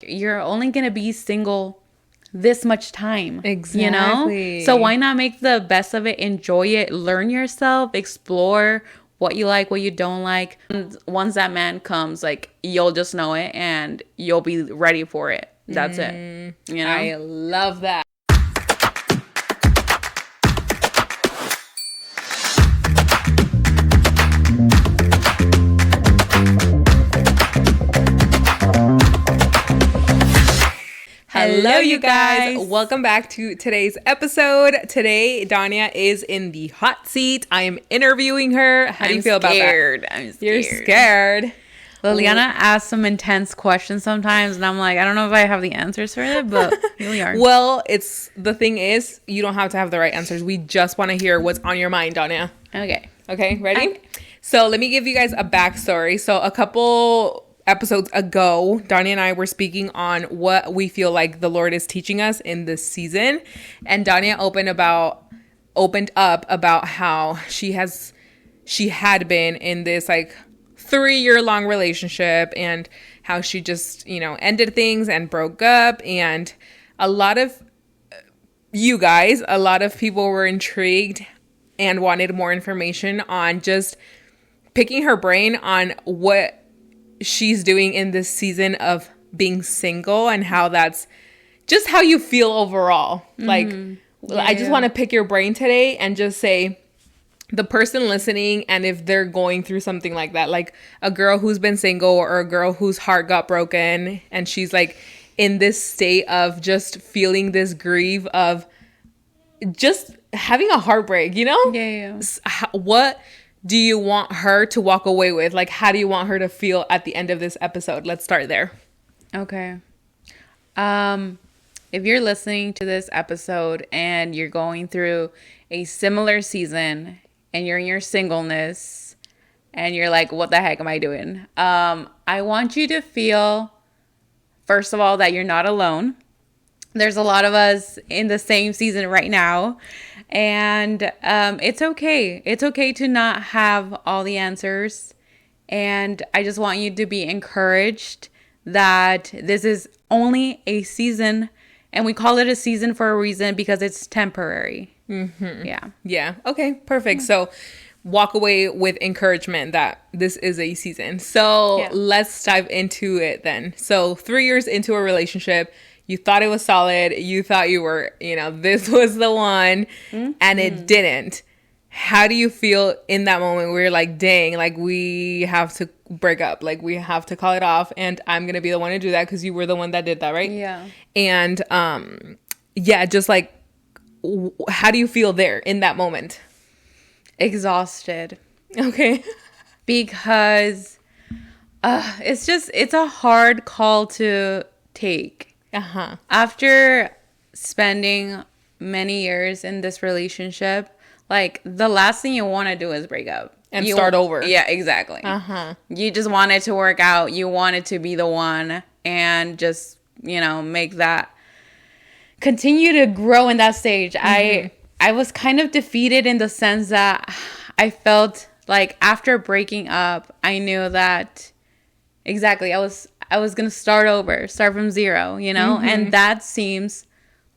you're only going to be single this much time. Exactly. So why not make the best of it, enjoy it, learn yourself, explore what you like, what you don't like. And once that man comes, like, you'll just know it and you'll be ready for it. That's it. I love that. Hello, you guys. Welcome back to today's episode. Today, Dania is in the hot seat. I am interviewing her. How do you feel about that? I'm scared. You're scared. Liliana asks some intense questions sometimes, and I'm like, I don't know if I have the answers for it, but here we are. Well, the thing is, you don't have to have the right answers. We just want to hear what's on your mind, Dania. Okay, ready? Okay. So let me give you guys a backstory. So a couple episodes ago, Dania and I were speaking on what we feel like the Lord is teaching us in this season, and Dania opened up about how she had been in this like 3-year-long relationship and how she just ended things and broke up. And a lot of people were intrigued and wanted more information on just picking her brain on what she's doing in this season of being single and how that's just how you feel overall. I just want to pick your brain today and just say, the person listening, and if they're going through something like that, like a girl who's been single or a girl whose heart got broken and she's like in this state of just feeling this grief of just having a heartbreak, Yeah. What do you want her to walk away with? Like, how do you want her to feel at the end of this episode? Let's start there. Okay. If you're listening to this episode and you're going through a similar season and you're in your singleness and you're like, what the heck am I doing? I want you to feel, first of all, that you're not alone. There's a lot of us in the same season right now. And it's okay. It's okay to not have all the answers. And I just want you to be encouraged that this is only a season. And we call it a season for a reason because it's temporary. Mm-hmm. Yeah. Yeah. Okay, perfect. So walk away with encouragement that this is a season. So let's dive into it then. So 3 years into a relationship, you thought it was solid. You thought you were, this was the one, and it didn't. How do you feel in that moment where you're like, dang, like we have to break up, like we have to call it off, and I'm going to be the one to do that because you were the one that did that, right? Yeah. And just like, how do you feel there in that moment? Exhausted. Okay. Because it's a hard call to take. Uh-huh. After spending many years in this relationship, like the last thing you want to do is break up and start over. Yeah, exactly. Uh-huh. You just want it to work out. You want it to be the one and just, make that continue to grow in that stage. Mm-hmm. I was kind of defeated in the sense that I felt like after breaking up, I knew that exactly I was going to start over, from zero, mm-hmm. and that seems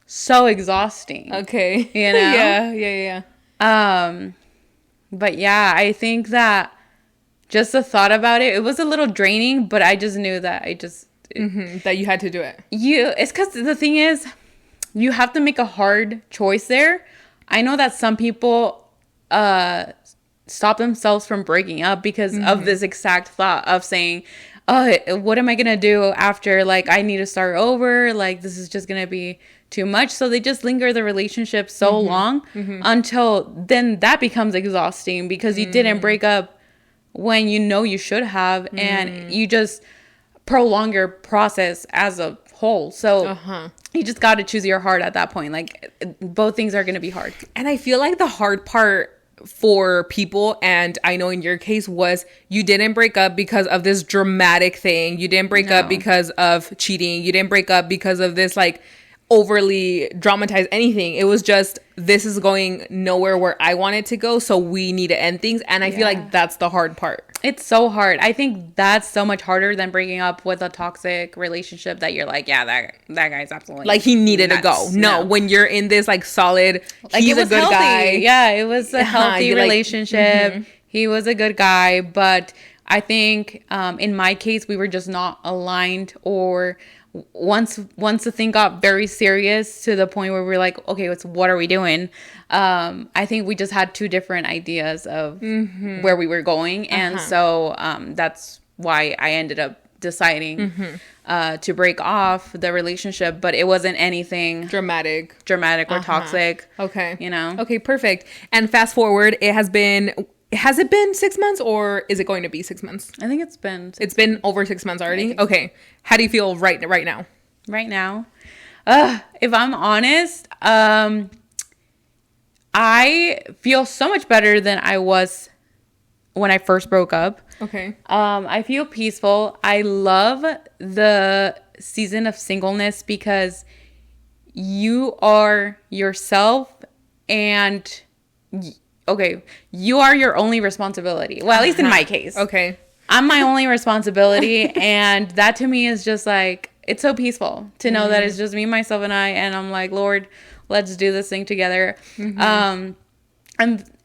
so exhausting. Okay. Yeah. But yeah, I think that just the thought about it was a little draining, but I just knew that that you had to do it. It's because the thing is, you have to make a hard choice there. I know that some people stop themselves from breaking up because of this exact thought of saying, oh, what am I going to do after? Like, I need to start over. Like, this is just going to be too much. So they just linger the relationship so long until then that becomes exhausting because you didn't break up when you should have. And you just prolong your process as a whole. So you just got to choose your heart at that point. Like, both things are going to be hard. And I feel like the hard part for people, and I know in your case, was you didn't break up because of this dramatic thing. You didn't break up because of cheating. You didn't break up because of this like overly dramatize anything. It was just, this is going nowhere where I want it to go, so we need to end things. And I feel like that's the hard part. It's so hard. I think that's so much harder than breaking up with a toxic relationship that you're like, yeah, that guy's absolutely like he needed to go. No, when you're in this like solid, like, he's a good healthy. guy. Yeah, it was a healthy relationship. Like, he was a good guy, but I think in my case we were just not aligned, or once the thing got very serious to the point where we're like, okay, what are we doing? I think we just had two different ideas of where we were going. And so that's why I ended up deciding to break off the relationship, but it wasn't anything dramatic or toxic. Okay. You know? Okay, perfect. And fast forward, has it been 6 months, or is it going to be 6 months? I think it's been over 6 months already. Okay. How do you feel right now? Right now, if I'm honest, I feel so much better than I was when I first broke up. Okay. I feel peaceful. I love the season of singleness because you are yourself, and you are your only responsibility. Well, at least in my case. Okay. I'm my only responsibility, and that to me is just like, it's so peaceful to know that it's just me, myself, and I, and I'm like, Lord, let's do this thing together. And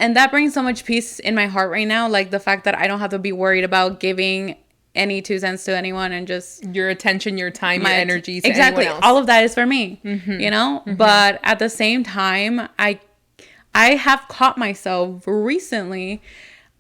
that brings so much peace in my heart right now, like the fact that I don't have to be worried about giving any 2 cents to anyone, and just your attention, your time, your energy to exactly anyone else. All of that is for me, you know. But at the same time, I have caught myself recently,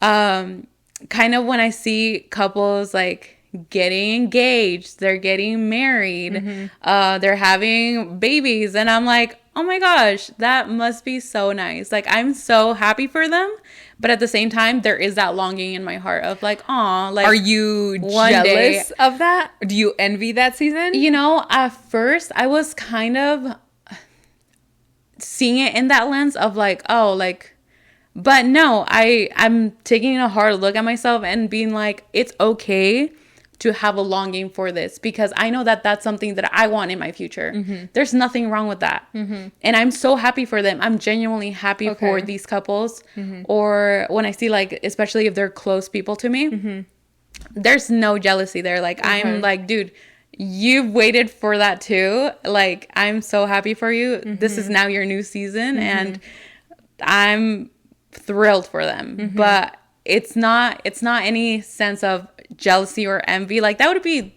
kind of when I see couples like getting engaged, they're getting married, they're having babies, and I'm like, oh my gosh, that must be so nice. Like, I'm so happy for them, but at the same time, there is that longing in my heart of like, aw, like, are you jealous of that? Do you envy that season? You know, at first I was kind of seeing it in that lens of like, oh, like, but no, I'm taking a hard look at myself and being like, it's okay to have a longing for this, because I know that that's something that I want in my future. There's nothing wrong with that. And I'm so happy for them. I'm genuinely happy for these couples. Or when I see, like, especially if they're close people to me, there's no jealousy there. Like, I'm like, dude, you've waited for that too. Like, I'm so happy for you. This is now your new season, and I'm thrilled for them. But it's not any sense of jealousy or envy. Like, that would be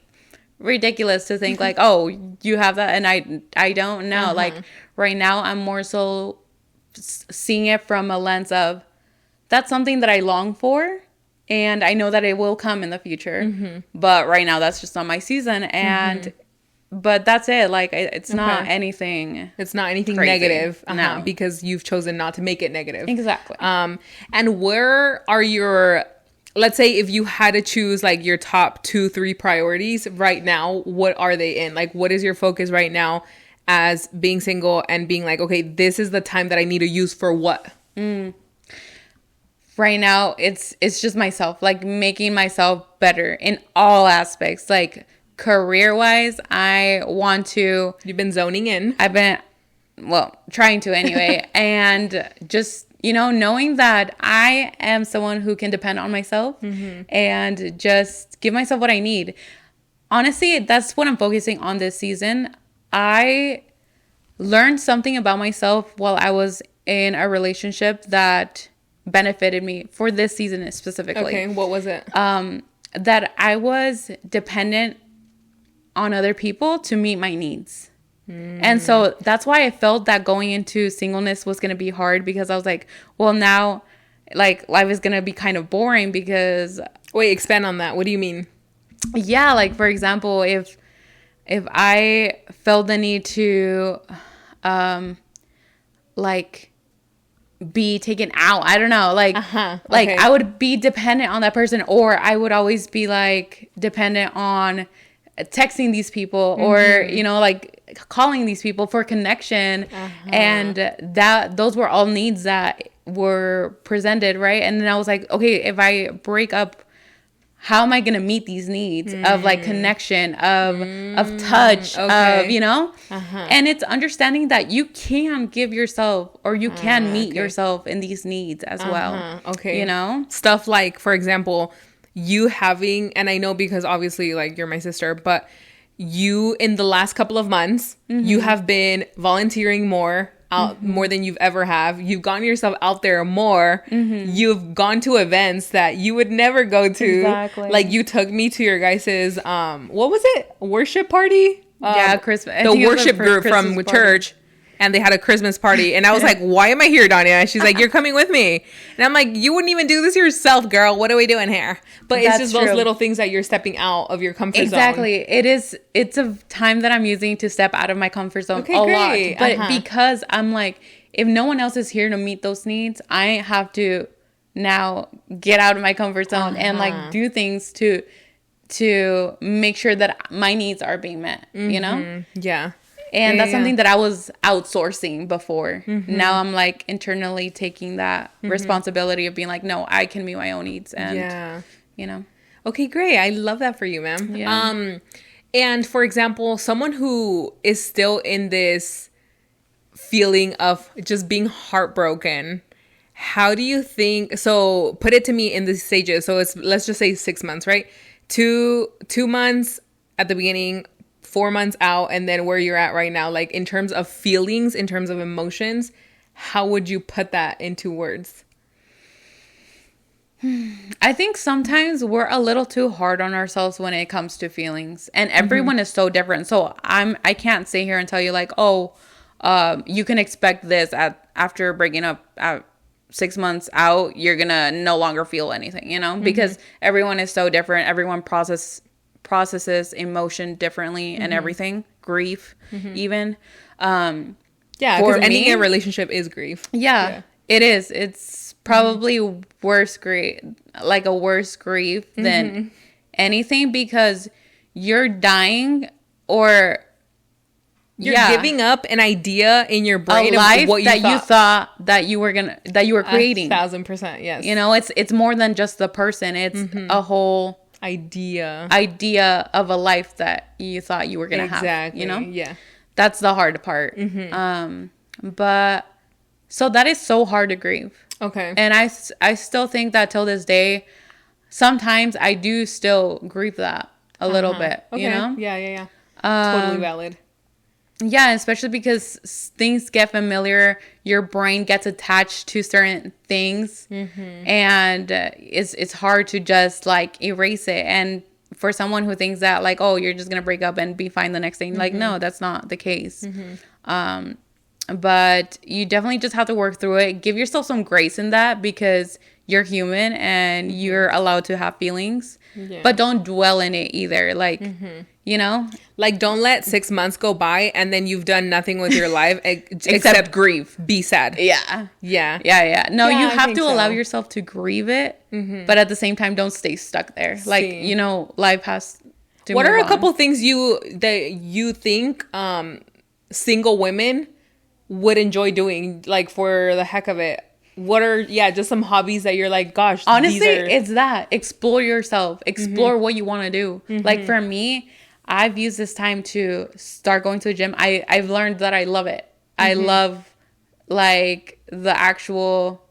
ridiculous to think like, oh, you have that and I don't know. Like, right now I'm more so seeing it from a lens of, that's something that I long for, and I know that it will come in the future. But right now that's just not my season, and but that's it. Like, it's not anything. It's not anything crazy. Negative. No. Because you've chosen not to make it negative. Exactly. And where are your, let's say if you had to choose like your top 2-3 priorities right now, what are they in? Like, what is your focus right now as being single and being like, okay, this is the time that I need to use for what? Right now, it's just myself, like making myself better in all aspects. Like, career-wise, I want to... You've been zoning in. I've been, well, trying to anyway. And just, you know, knowing that I am someone who can depend on myself and just give myself what I need. Honestly, that's what I'm focusing on this season. I learned something about myself while I was in a relationship that benefited me for this season specifically. Okay, what was it? That I was dependent on other people to meet my needs. And so that's why I felt that going into singleness was going to be hard, because I was like, well, now, like, life is going to be kind of boring because... Wait, expand on that. What do you mean? Yeah, like, for example, if I felt the need to, like, be taken out, I don't know, like, like, I would be dependent on that person, or I would always be, like, dependent on texting these people or, you know, like, calling these people for connection. And those were all needs that were presented, right? And then I was like, okay, if I break up, how am I going to meet these needs of like connection, of touch, of, you know, and it's understanding that you can give yourself, or you can meet yourself in these needs as well. Okay. You know, stuff like, for example, you having, and I know because obviously like you're my sister, but you in the last couple of months, you have been volunteering more out more than you've ever have. You've gotten yourself out there more. You've gone to events that you would never go to. Exactly. Like you took me to your guys's what was it? Worship party? Yeah, Christmas. The worship group from church. And they had a Christmas party. And I was like, why am I here, Dania? And she's like, you're coming with me. And I'm like, you wouldn't even do this yourself, girl. What are we doing here? But it's just those little things that you're stepping out of your comfort zone. Exactly. It's a time that I'm using to step out of my comfort zone a lot. But because I'm like, if no one else is here to meet those needs, I have to now get out of my comfort zone and like do things to make sure that my needs are being met, you know? Yeah. And that's something that I was outsourcing before. Now I'm like internally taking that responsibility of being like, no, I can meet my own needs. And, you know. Okay, great. I love that for you, ma'am. Yeah. And for example, someone who is still in this feeling of just being heartbroken, how do you think, so put it to me in the stages. So it's, let's just say 6 months, right? 2 months at the beginning, 4 months out, and then where you're at right now, like in terms of feelings, in terms of emotions, how would you put that into words? I think sometimes we're a little too hard on ourselves when it comes to feelings, and everyone is so different. So I can't sit here and tell you like, oh, you can expect this after breaking up at 6 months out, you're gonna no longer feel anything, you know, because everyone is so different. Everyone processes emotion differently and everything, grief even. Yeah, because ending a relationship is grief. Yeah, it is. It's probably worse grief, like a worse grief than anything, because you're dying or you're giving up an idea in your brain a life of what you thought that you were creating. 1,000%, yes. You know, it's more than just the person. It's a whole idea of a life that you thought you were gonna have, you know. Yeah, that's the hard part. But so that is so hard to grieve. Okay. And I still think that till this day, sometimes I do still grieve that a little bit. Okay. You know. Yeah. Totally valid. Yeah, especially because things get familiar, your brain gets attached to certain things, and it's hard to just like erase it. And for someone who thinks that like, oh, you're just gonna break up and be fine the next day, like, no, that's not the case. But you definitely just have to work through it. Give yourself some grace in that, because you're human and you're allowed to have feelings, but don't dwell in it either. Like, you know, like don't let 6 months go by and then you've done nothing with your life except grieve, be sad. Yeah. No, you have to allow yourself to grieve it, but at the same time, don't stay stuck there. Like, you know, life has to What move are a on. couple things you think single women would enjoy doing, like for the heck of it? What are just some hobbies that you're like, gosh, honestly, it's that explore yourself, explore what you want to do. Like for me, I've used this time to start going to the gym. I've learned that I love it. I love like the actual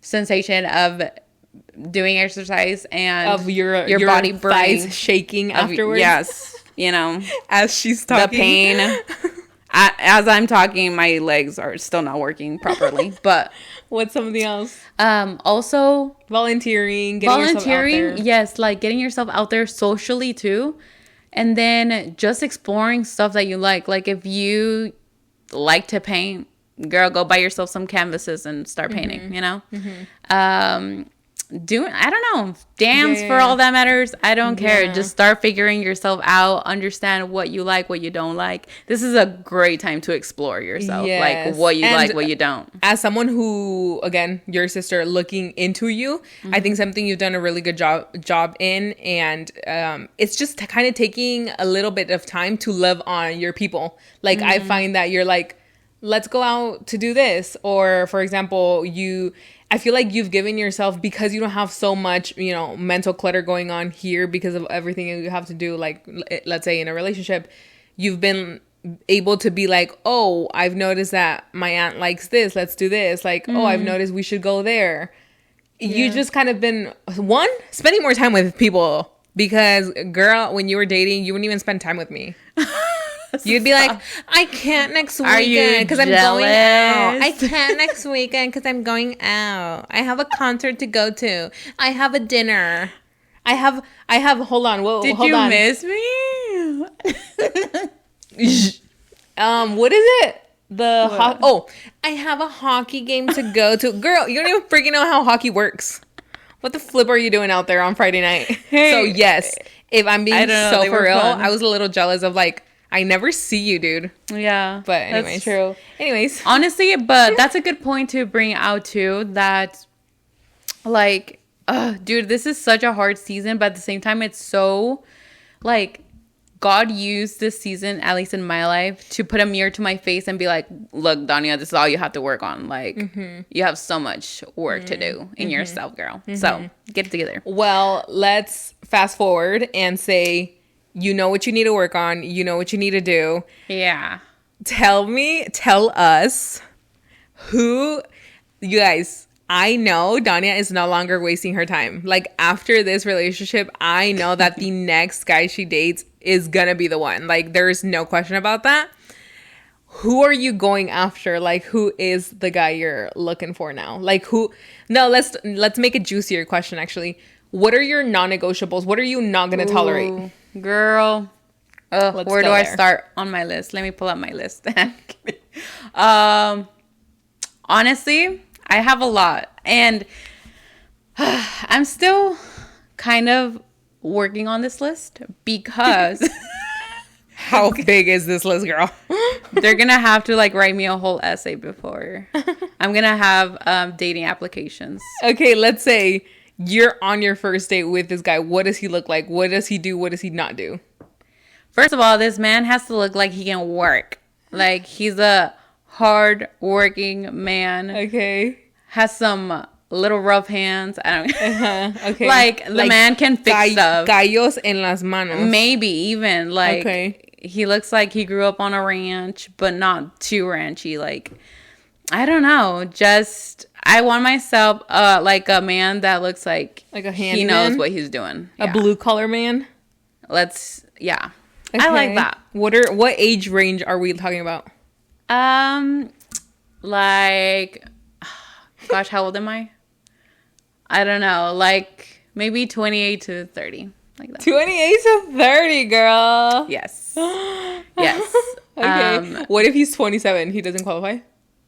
sensation of doing exercise and of your body thighs shaking afterwards. Yes, you know, as she's talking, the pain. As I'm talking, my legs are still not working properly. But what's something else? Also volunteering, yes, like getting yourself out there socially too, and then just exploring stuff that you like. Like if you like to paint, girl, go buy yourself some canvases and start painting. You know, I don't know, dance for all that matters. I don't care. Just start figuring yourself out, understand what you like, what you don't like. This is a great time to explore yourself, like what you like, what you don't. As someone who, again, your sister looking into you, I think something you've done a really good job in, and it's just kind of taking a little bit of time to love on your people. Like I find that you're like, let's go out to do this. Or for example, I feel like you've given yourself, because you don't have so much, mental clutter going on here because of everything you have to do. Like, let's say in a relationship, you've been able to be like, oh, I've noticed that my aunt likes this. Let's do this. Like, oh, I've noticed we should go there. Yeah. You just kind of been, spending more time with people, because girl, when you were dating, you wouldn't even spend time with me. You'd be like, I can't next weekend because I'm going out. I can't next weekend because I'm going out. I have a concert to go to. I have a dinner. I have, hold on. Whoa, Did hold you on. miss me? What is it? I have a hockey game to go to. Girl, you don't even freaking know how hockey works. What the flip are you doing out there on Friday night? Hey, so yes, if I'm being so for real, I was a little jealous of like, I never see you, dude. Yeah. But anyways. That's true. Anyways. Honestly, but that's a good point to bring out too, that like, dude, this is such a hard season, but at the same time, it's so like, God used this season, at least in my life, to put a mirror to my face and be like, look, Dania, this is all you have to work on. Like, you have so much work to do in yourself, girl. So get it together. Well, let's fast forward and say, you know what you need to work on. You know what you need to do. Yeah. Tell us you guys, I know Dania is no longer wasting her time. Like, after this relationship, I know that the next guy she dates is gonna be the one. Like, there's no question about that. Who are you going after? Like, who is the guy you're looking for now? Like, let's make a juicier question, actually. What are your non-negotiables? What are you not gonna tolerate? Girl. Where do I start on my list? Let me pull up my list. Honestly, I have a lot. And I'm still kind of working on this list because... How big is this list, girl? They're going to have to like write me a whole essay before. I'm going to have dating applications. Okay, let's say you're on your first date with this guy. What does he look like? What does he do? What does he not do? First of all, this man has to look like he can work. Like, he's a hard-working man. Okay. Has some little rough hands. I don't know. Okay. Like, the man can fix stuff. Callos en las manos. Maybe even. Like, okay. He looks like he grew up on a ranch, but not too ranchy. Like, I don't know. Just... I want myself like a man that looks like a handyman? He knows what he's doing. A blue collar man? Yeah. Okay. I like that. What age range are we talking about? Like, gosh, how old am I? I don't know. Like, maybe 28 to 30. Like that. 28 to 30, girl. Yes. Yes. Okay. What if he's 27? He doesn't qualify?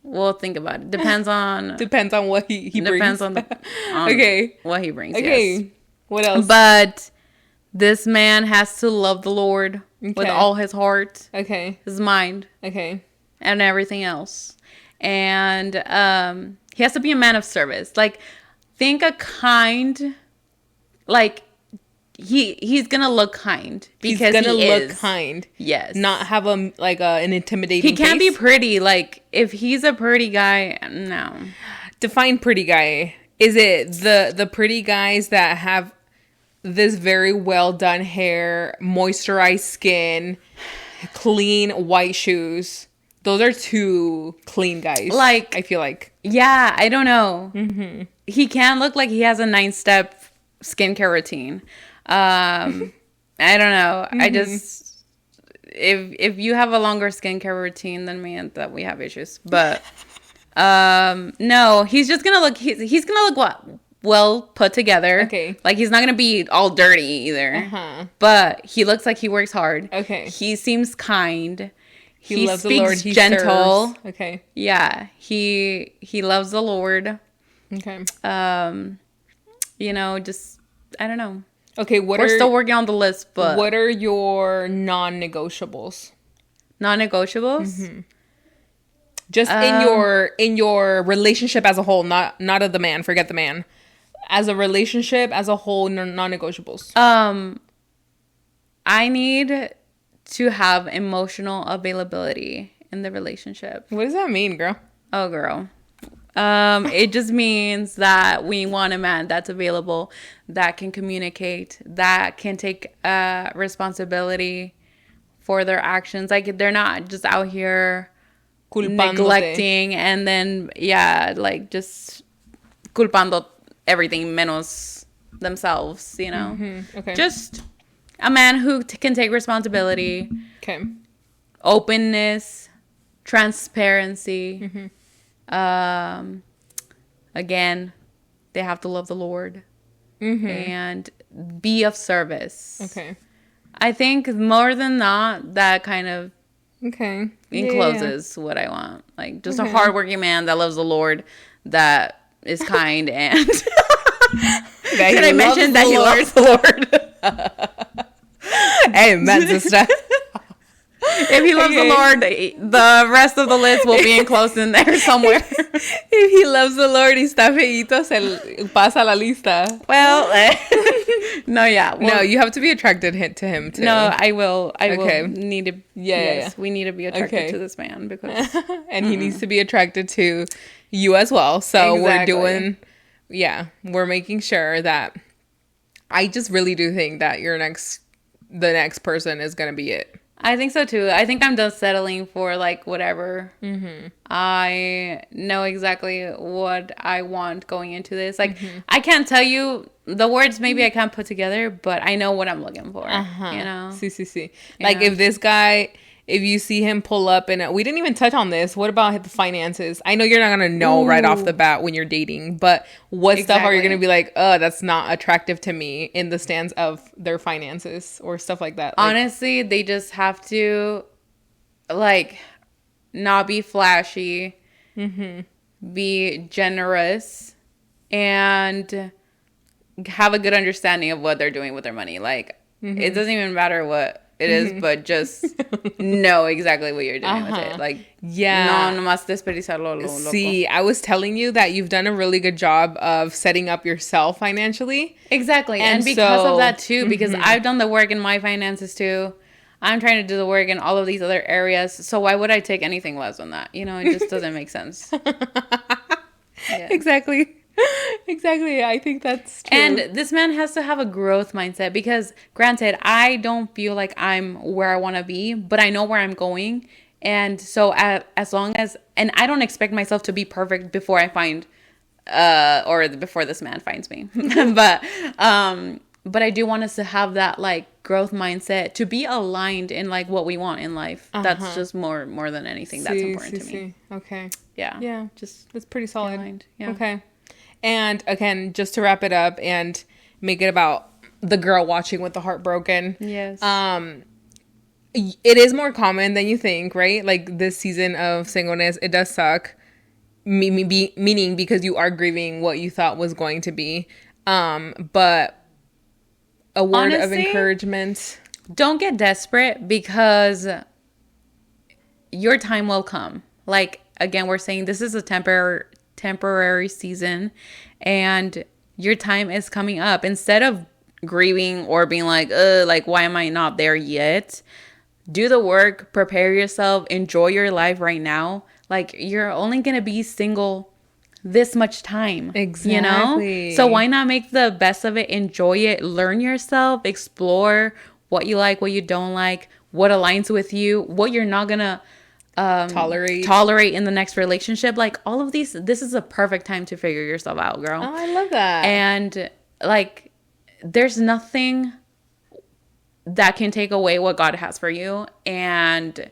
Well, think about it. Depends on what he brings. Depends on okay. What he brings. Okay. Yes. What else? But this man has to love the Lord with all his heart. Okay. His mind. Okay. And everything else. And he has to be a man of service. Like, think a kind, like, he's gonna look kind because he's gonna look kind. Yes. Not have an intimidating. He can't face. be pretty. Like, if he's a pretty guy, no. Define pretty guy. Is it the pretty guys that have this very well done hair, moisturized skin, clean white shoes? Those are two clean guys. Like, I feel like. Yeah, I don't know. Mm-hmm. He can look like he has a 9-step skincare routine. I don't know. Mm-hmm. I just, if you have a longer skincare routine than me, that we have issues. But no, he's just gonna look. He's gonna look what? Well put together. Okay. Like, he's not gonna be all dirty either. Uh-huh. But he looks like he works hard. Okay. He seems kind. He loves the Lord. He gentle. Serves. Okay. Yeah. He loves the Lord. Okay. Just, I don't know. Okay, we're still working on the list, but what are your non-negotiables? Non-negotiables? Mm-hmm. Just in your relationship as a whole, not of the man. Forget the man. As a relationship as a whole, non-negotiables. I need to have emotional availability in the relationship. What does that mean, girl? Oh, girl. It just means that we want a man that's available, that can communicate, that can take responsibility for their actions. Like, they're not just out here neglecting and then, like, just culpando everything menos themselves, you know? Mm-hmm. Okay. Just a man who can take responsibility. Okay. Openness, transparency. Mm-hmm. Again, they have to love the Lord and be of service. Okay. I think more than that kind of encloses what I want. Like, just a hardworking man that loves the Lord, that is kind, and did I mention that he loves the Lord? Amen, sister. If he loves the Lord, the rest of the list will be enclosed in there somewhere. If he loves the Lord y está feíto, se pasa la lista. Well, no, yeah. Well, no, you have to be attracted to him, too. No, I will need to. Yes, we need to be attracted to this man because. And he needs to be attracted to you as well. So we're making sure that. I just really do think that the next person is going to be it. I think so too. I think I'm done settling for like whatever. I know exactly what I want going into this. Like, I can't tell you the words, maybe I can't put together, but I know what I'm looking for. You know? See. Like, if this guy, if you see him pull up, and we didn't even touch on this, what about the finances? I know you're not going to know right off the bat when you're dating, but what stuff are you going to be like, oh, that's not attractive to me in the stance of their finances or stuff like that? Like, honestly, they just have to, like, not be flashy, be generous, and have a good understanding of what they're doing with their money. Like, it doesn't even matter what it is, but just know exactly what you're doing with it. Like, no nomás desperdiciarlo lo loco. See, I was telling you that you've done a really good job of setting up yourself financially. Exactly. And because of that too, because I've done the work in my finances too. I'm trying to do the work in all of these other areas. So why would I take anything less than that? You know, it just doesn't make sense. Exactly. I think that's true. And this man has to have a growth mindset because, granted, I don't feel like I'm where I want to be, but I know where I'm going. And so as long as, and I don't expect myself to be perfect before I find, or before this man finds me. But I do want us to have that like growth mindset, to be aligned in like what we want in life. That's just more than anything that's important to me. Okay. Yeah. Just that's pretty solid. Aligned. Yeah. Okay. And again, just to wrap it up and make it about the girl watching with the heart broken. Yes. It is more common than you think, right? Like, this season of singleness, it does suck. Meaning because you are grieving what you thought was going to be. But a word of encouragement. Don't get desperate, because your time will come. Like, again, we're saying this is a temporary season, and your time is coming up. Instead of grieving or being like, why am I not there yet? Do the work, prepare yourself, enjoy your life right now. Like, you're only going to be single this much time. Exactly. You know? So why not make the best of it? Enjoy it. Learn yourself. Explore what you like, what you don't like, what aligns with you, what you're not going to tolerate in the next relationship. Like, all of these, this is a perfect time to figure yourself out, girl. Oh, I love that. And like, there's nothing that can take away what God has for you. And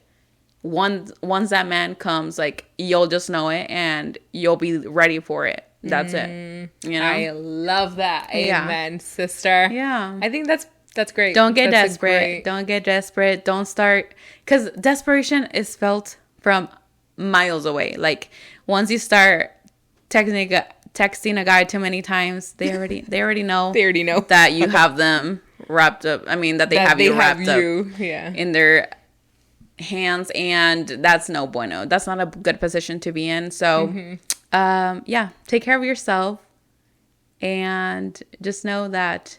once that man comes, like, you'll just know it and you'll be ready for it. That's it. You know? I love that. Amen, sister. Yeah. I think that's great. Don't get desperate. Don't get desperate. Don't start, because desperation is felt from miles away. Like, once you start texting a guy too many times, they already know. They already know that you have them wrapped up. I mean, that they have you wrapped up in their hands, and that's no bueno. That's not a good position to be in. So, take care of yourself, and just know that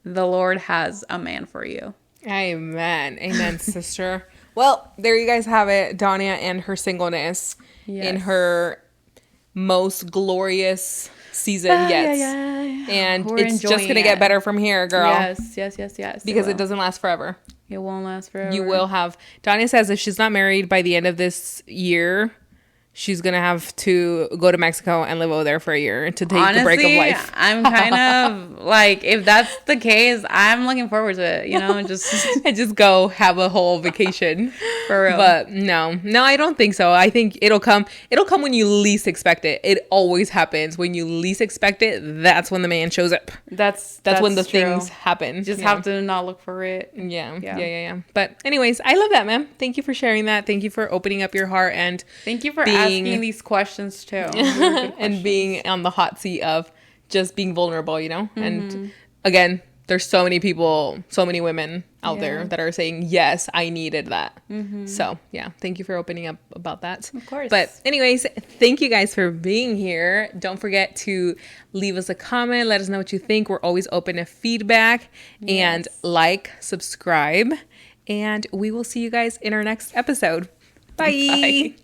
the Lord has a man for you. Amen, sister. Well, there you guys have it. Dania and her singleness in her most glorious season yet. And We're it's just going to get better from here, girl. Yes. Because it doesn't last forever. It won't last forever. You will have... Dania says if she's not married by the end of this year... She's going to have to go to Mexico and live over there for a year to take the break of life. I'm kind of like, if that's the case, I'm looking forward to it, and just go have a whole vacation. For real. But no, I don't think so. I think it'll come when you least expect it. It always happens when you least expect it. That's when the man shows up. That's when the true. things happen. You just have to not look for it. Yeah. But anyways, I love that, man. Thank you for sharing that. Thank you for opening up your heart, and thank you for asking these questions too. And being on the hot seat of just being vulnerable, And again, there's so many people, so many women out there that are saying, yes, I needed that. So yeah, thank you for opening up about that. Of course. But anyways, thank you guys for being here. Don't forget to leave us a comment. Let us know what you think. We're always open to feedback. And subscribe, and we will see you guys in our next episode. Bye.